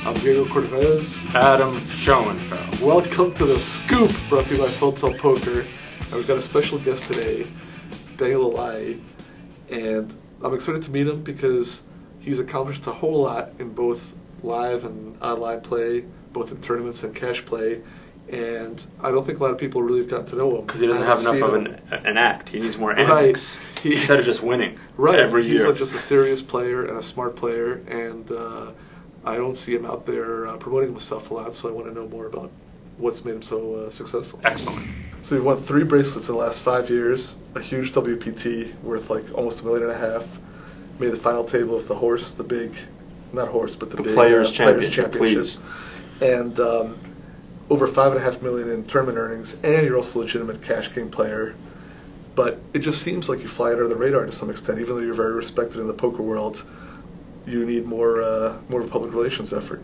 I'm Diego Cortez. Adam Schoenfeld. Welcome to The Scoop, brought to you by Full-Tilt Poker. And we've got a special guest today, Daniel Alaei. And I'm excited to meet him because he's accomplished a whole lot in both live and online play, both in tournaments and cash play. And I don't think a lot of people really have gotten to know him. Because he doesn't have enough of an act. He needs more antics. Right. Instead of just winning every year. He's like just a serious player and a smart player. And I don't see him out there promoting himself a lot, so I want to know more about what's made him so successful. Excellent. So you've won 3 bracelets in the last 5 years, a huge WPT worth like almost $1.5 million, made the final table of the horse, the big, not horse, but the big Players' Championship, please. And over $5.5 million in tournament earnings, and you're also a legitimate cash king player. But it just seems like you fly under the radar to some extent, even though you're very respected in the poker world. You need more of a public relations effort.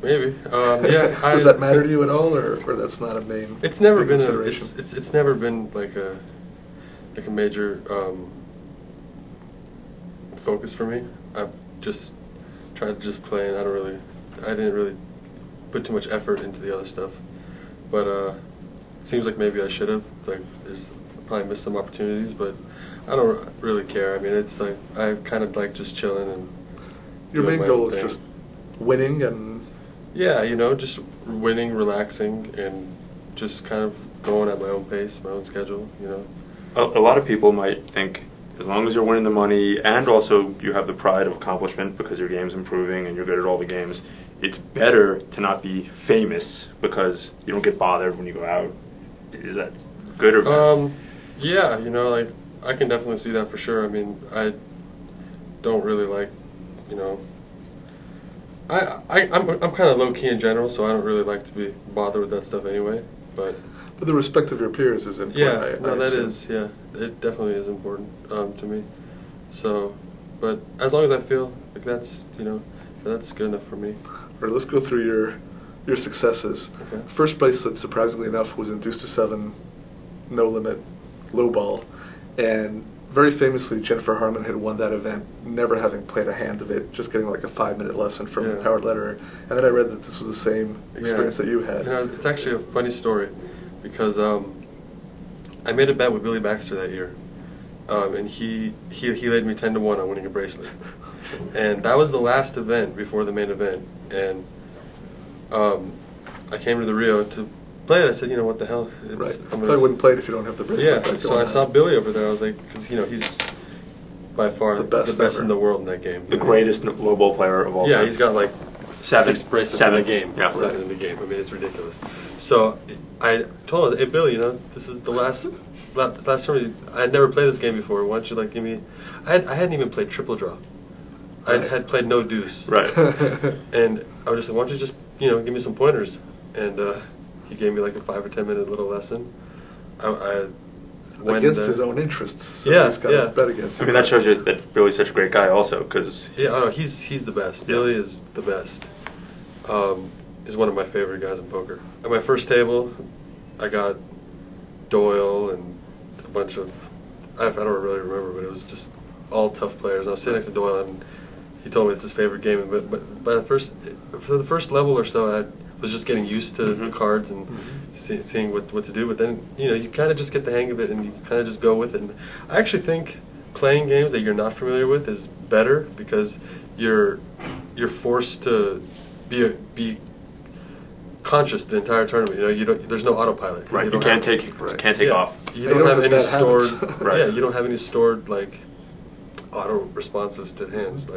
Maybe. Yeah. Does that matter to you at all, or that's not a main? It's never been consideration? It's never been like a major focus for me. I've just tried to just play, and I didn't really put too much effort into the other stuff. But it seems like maybe I should have. Like, there's probably missed some opportunities, but I don't really care. I mean, it's like I kind of like just chilling and. Your main goal is just winning and. Yeah, just winning, relaxing, and just kind of going at my own pace, my own schedule. A lot of people might think, as long as you're winning the money and also you have the pride of accomplishment because your game's improving and you're good at all the games, it's better to not be famous because you don't get bothered when you go out. Is that good or bad? Yeah, like I can definitely see that for sure. I mean, I don't really like, I'm kind of low key in general, so I don't really like to be bothered with that stuff anyway. But the respect of your peers is important. Yeah, it definitely is important to me. So, but as long as I feel like that's that's good enough for me. All right, let's go through your successes. Okay. First bracelet, surprisingly enough, was in deuce-to-seven, no limit, lowball, and very famously, Jennifer Harmon had won that event, never having played a hand of it, just getting like a 5-minute lesson from Howard Lederer. And then I read that this was the same experience that you had. It's actually a funny story because I made a bet with Billy Baxter that year, and he laid me 10-1 on winning a bracelet, and that was the last event before the main event, and I came to the Rio to play it. I said, what the hell? Right. I wouldn't play it if you don't have the bracelet. Yeah, so I saw Billy over there. I was like, because he's by far the best in the world in that game. The greatest lowball player of all time. Yeah, he's got like 6 bracelets in the game. Yeah. 7 in the game. I mean, it's ridiculous. So I told him, hey Billy, this is the last time I had never played this game before. Why don't you give me? I hadn't even played triple draw. I had played no deuce. Right. And I was just like, why don't you just give me some pointers? And he gave me like a 5 or 10 minute little lesson. I went against his own interests. So he's got to bet against him. I mean, that shows you that Billy's such a great guy also, because... Yeah, he's the best. Yeah. Billy is the best. He's one of my favorite guys in poker. At my first table, I got Doyle and a bunch of... I don't really remember, but it was just all tough players. I was sitting next to Doyle, and he told me it's his favorite game. But for the first level or so, I was just getting used to the cards and seeing what to do. But then, you kind of just get the hang of it, and you kind of just go with it. And I actually think playing games that you're not familiar with is better because you're forced to be conscious the entire tournament. There's no autopilot. Right. You can't take off. You don't have any stored. Right. Yeah. You don't have any stored auto responses to hands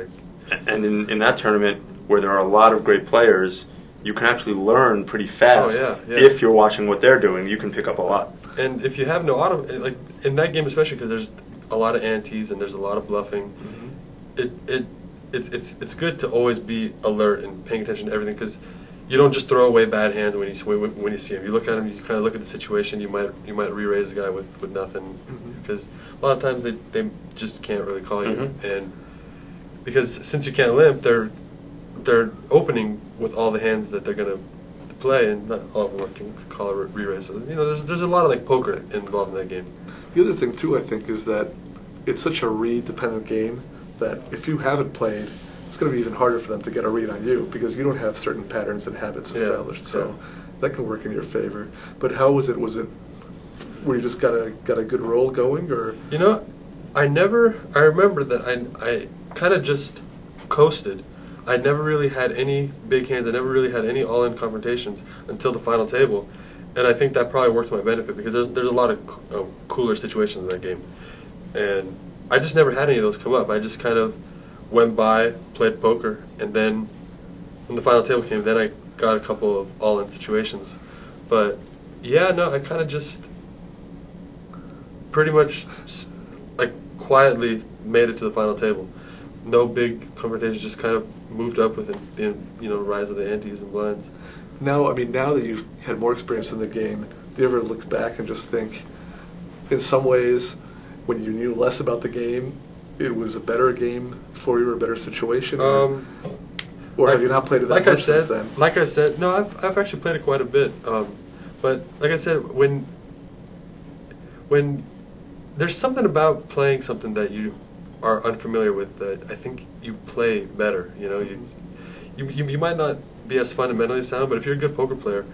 And in that tournament where there are a lot of great players, you can actually learn pretty fast. If you're watching what they're doing, you can pick up a lot. And if you have no auto, in that game especially, because there's a lot of antes and there's a lot of bluffing, it's good to always be alert and paying attention to everything, because you don't just throw away bad hands when you see them. You look at them, you kind of look at the situation. You might re-raise a guy with nothing, because a lot of times they just can't really call you, and because since you can't limp, they're opening with all the hands that they're gonna play, and not all of them can call a re-raise. So there's a lot of poker involved in that game. The other thing too, I think, is that it's such a read-dependent game that if you haven't played, it's going to be even harder for them to get a read on you because you don't have certain patterns and habits established. So that can work in your favor. But how was it? Was it where you just got a good roll going, or? You know, I remember that I kind of just coasted. I never really had any big hands. I never really had any all-in confrontations until the final table, and I think that probably worked to my benefit because there's a lot of cooler situations in that game, and I just never had any of those come up. I just kind of went by, played poker, and then when the final table came, then I got a couple of all-in situations. But yeah, no, I kind of just pretty much like quietly made it to the final table. No big confrontations, just kind of moved up with the rise of the antes and blinds. Now that you've had more experience in the game, do you ever look back and just think, in some ways, when you knew less about the game, it was a better game for you, or a better situation? Or have you not played it that much since then? Like I said, no, I've actually played it quite a bit. But like I said, when there's something about playing something that you are unfamiliar with that I think you play better. You know, you might not be as fundamentally sound, but if you're a good poker player,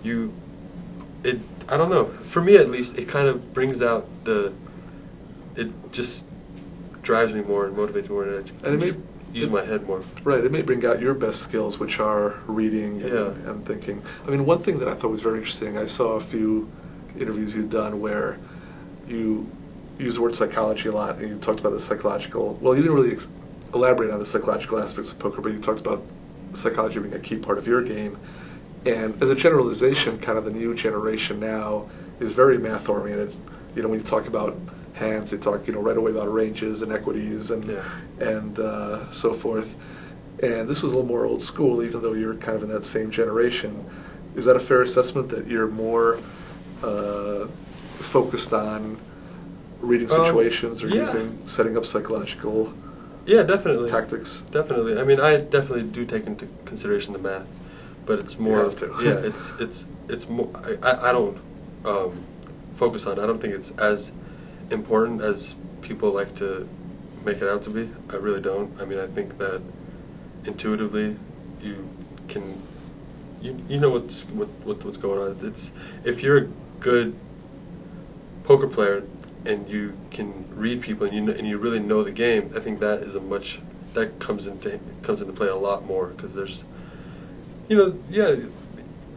I don't know. For me at least, it kind of brings out it just drives me more and motivates me more, and I just use my head more. Right, it may bring out your best skills, which are reading and thinking. I mean, one thing that I thought was very interesting, I saw a few interviews you'd done where you use the word psychology a lot, and you talked about the psychological. Well, you didn't really elaborate on the psychological aspects of poker, but you talked about psychology being a key part of your game. And as a generalization, kind of the new generation now is very math-oriented. You know, when you talk about hands, they talk, right away about ranges and equities and so forth. And this was a little more old school, even though you're kind of in that same generation. Is that a fair assessment that you're more focused on reading situations or setting up psychological tactics? Definitely. I mean, I definitely do take into consideration the math, but it's more. You have to. It's more. I don't focus on. I don't think it's as important as people like to make it out to be. I really don't. I mean, I think that intuitively you can. You know what's going on. It's if you're a good poker player and you can read people and you really know the game, I think that is that comes into play a lot more because there's the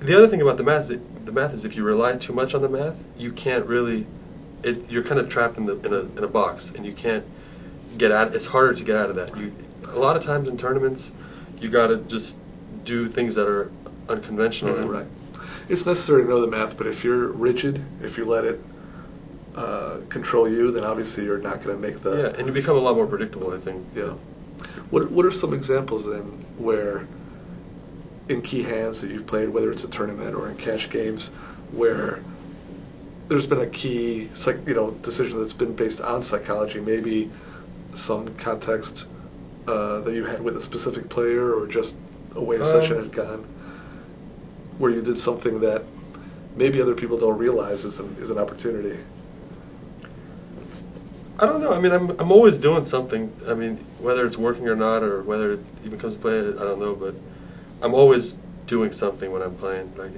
other thing about the math is if you rely too much on the math, you can't really you're kind of trapped in a box and you can't get out. It's harder to get out of that. A lot of times in tournaments you got to just do things that are unconventional. Mm-hmm. Right. It's necessary to know the math, but if you're rigid, if you let it control you, then obviously you're not going to make the... Yeah, and you become a lot more predictable, I think. Yeah. What are some examples then where, in key hands that you've played, whether it's a tournament or in cash games, where there's been a key decision that's been based on psychology, maybe some context that you had with a specific player or just a way a session had gone, where you did something that maybe other people don't realize is an opportunity? I don't know. I mean, I'm always doing something. I mean, whether it's working or not, or whether it even comes to play, I don't know. But I'm always doing something when I'm playing. Like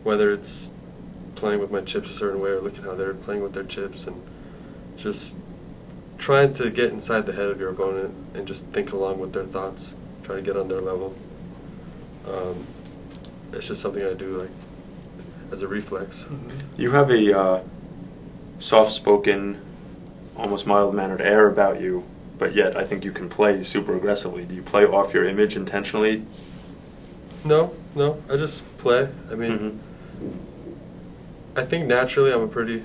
whether it's playing with my chips a certain way, or looking how they're playing with their chips, and just trying to get inside the head of your opponent and just think along with their thoughts, try to get on their level. It's just something I do like as a reflex. Mm-hmm. You have a soft-spoken, almost mild-mannered air about you, but yet I think you can play super aggressively. Do you play off your image intentionally? No, I just play. I mean, I think naturally I'm a pretty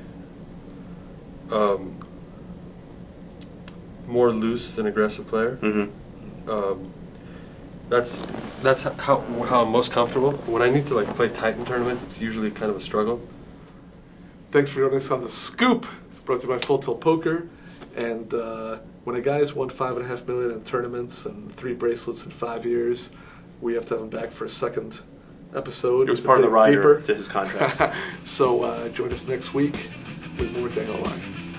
more loose and aggressive player. Mm-hmm. That's how I'm most comfortable. When I need to play tight in tournaments, it's usually kind of a struggle. Thanks for joining us on The Scoop, brought to you by Full Tilt Poker. And when a guy's won $5.5 million in tournaments and 3 bracelets in 5 years, we have to have him back for a second episode. It was part of the rider to his contract. So join us next week with more Daniel Alaei.